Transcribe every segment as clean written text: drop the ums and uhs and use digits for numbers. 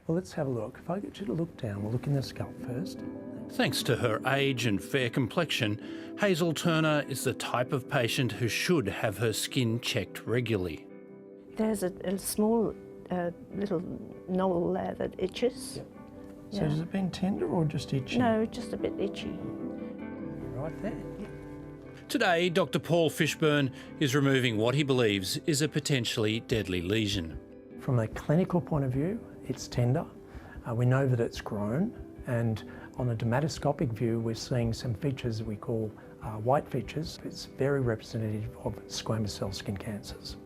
Well, let's have a look. If I get you to look down, we'll look in the scalp first. Thanks to her age and fair complexion, Hazel Turner is the type of patient who should have her skin checked regularly. There's a small little knoll there that itches. Yep. So has it been tender or just itchy? No, just a bit itchy. Right there. Today, Dr Paul Fishburn is removing what he believes is a potentially deadly lesion. From a clinical point of view, it's tender. We know that it's grown, and on a dermatoscopic view, we're seeing some features that we call white features. It's very representative of squamous cell skin cancers.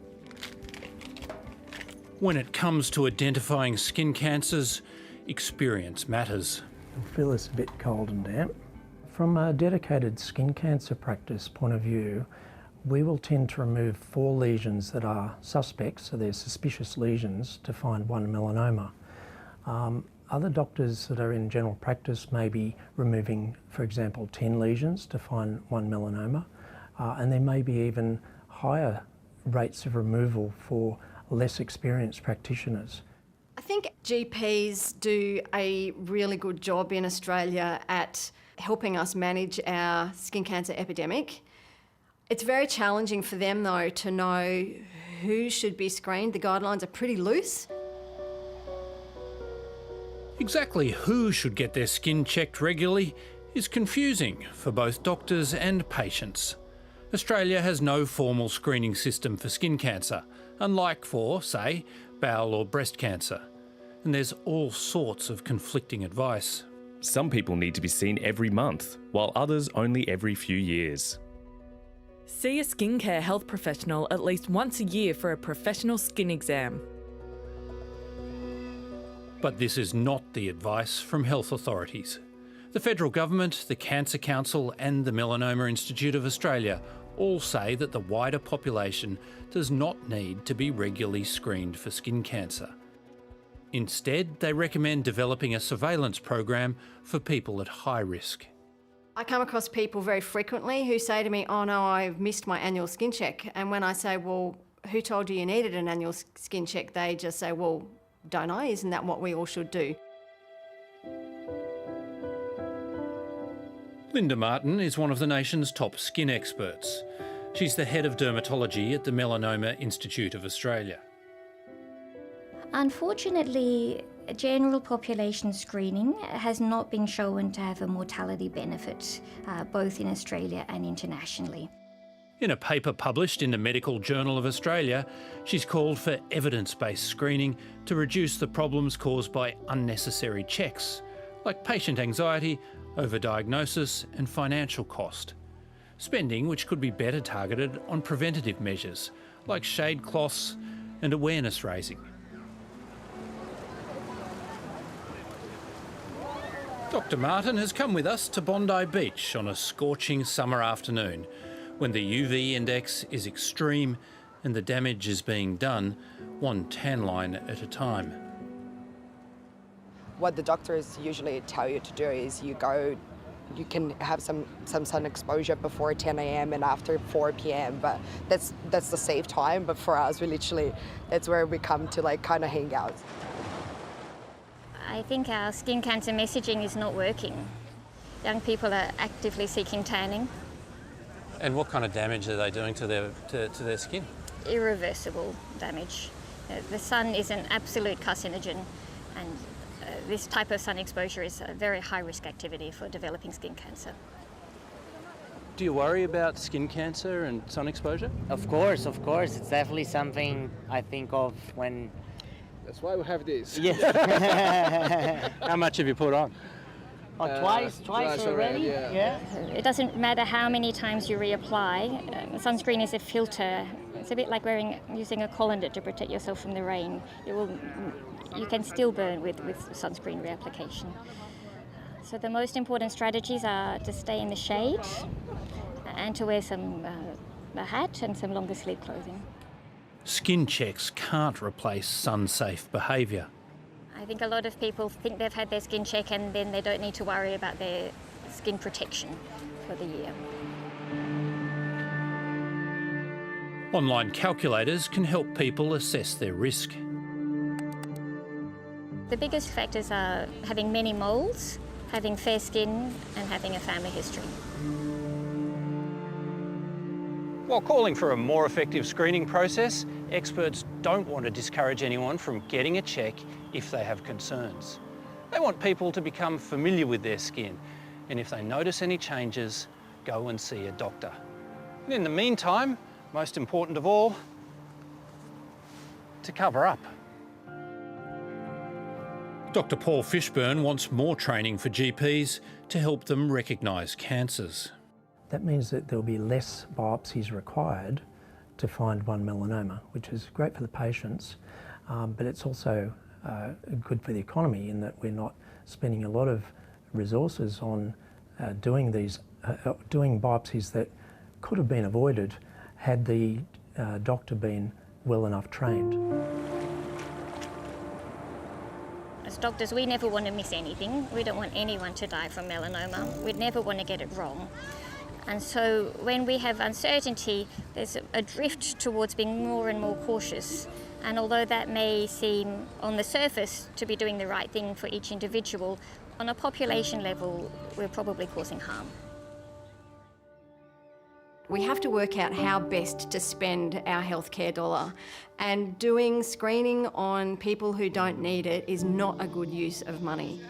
When it comes to identifying skin cancers, experience matters. You'll feel it's a bit cold and damp. From a dedicated skin cancer practice point of view, we will tend to remove 4 lesions that are suspects, so they're suspicious lesions, to find 1 melanoma. Other doctors that are in general practice may be removing, for example, 10 lesions to find 1 melanoma, and there may be even higher rates of removal for less experienced practitioners. I think GPs do a really good job in Australia at helping us manage our skin cancer epidemic. It's very challenging for them, though, to know who should be screened. The guidelines are pretty loose. Exactly who should get their skin checked regularly is confusing for both doctors and patients. Australia has no formal screening system for skin cancer, unlike for, say, bowel or breast cancer. And there's all sorts of conflicting advice. Some people need to be seen every month, while others only every few years. See a skincare health professional at least once a year for a professional skin exam. But this is not the advice from health authorities. The federal government, the Cancer Council and the Melanoma Institute of Australia all say that the wider population does not need to be regularly screened for skin cancer. Instead, they recommend developing a surveillance program for people at high risk. I come across people very frequently who say to me, "Oh no, I've missed my annual skin check." And when I say, "Well, who told you you needed an annual skin check?" they just say, "Well, don't I? Isn't that what we all should do?" Linda Martin is one of the nation's top skin experts. She's the head of dermatology at the Melanoma Institute of Australia. Unfortunately, general population screening has not been shown to have a mortality benefit, both in Australia and internationally. In a paper published in the Medical Journal of Australia, she's called for evidence-based screening to reduce the problems caused by unnecessary checks, like patient anxiety, overdiagnosis and financial cost. Spending which could be better targeted on preventative measures, like shade cloths and awareness raising. Dr Martin has come with us to Bondi Beach on a scorching summer afternoon when the UV index is extreme and the damage is being done one tan line at a time. What the doctors usually tell you to do is you can have some sun exposure before 10 a.m. and after 4 p.m. but that's the safe time. But for us, that's where we come to kind of hang out. I think our skin cancer messaging is not working. Young people are actively seeking tanning. And what kind of damage are they doing to their skin? Irreversible damage. The sun is an absolute carcinogen, and this type of sun exposure is a very high-risk activity for developing skin cancer. Do you worry about skin cancer and sun exposure? Of course. It's definitely something I think of when... That's why we have this. Yes. How much have you put on? Twice already? Yeah. It doesn't matter how many times you reapply. Sunscreen is a filter. It's a bit like using a colander to protect yourself from the rain. You can still burn with sunscreen reapplication. So the most important strategies are to stay in the shade and to wear a hat and some longer sleeve clothing. Skin checks can't replace sun-safe behaviour. I think a lot of people think they've had their skin check and then they don't need to worry about their skin protection for the year. Online calculators can help people assess their risk. The biggest factors are having many moles, having fair skin and having a family history. While calling for a more effective screening process, experts don't want to discourage anyone from getting a check if they have concerns. They want people to become familiar with their skin, and if they notice any changes, go and see a doctor. And in the meantime, most important of all, to cover up. Dr. Paul Fishburn wants more training for GPs to help them recognise cancers. That means that there'll be less biopsies required to find one melanoma, which is great for the patients, but it's also good for the economy in that we're not spending a lot of resources on doing biopsies that could have been avoided had the doctor been well enough trained. As doctors, we never want to miss anything. We don't want anyone to die from melanoma. We'd never want to get it wrong. And so when we have uncertainty, there's a drift towards being more and more cautious. And although that may seem on the surface to be doing the right thing for each individual, on a population level, we're probably causing harm. We have to work out how best to spend our healthcare dollar, and doing screening on people who don't need it is not a good use of money.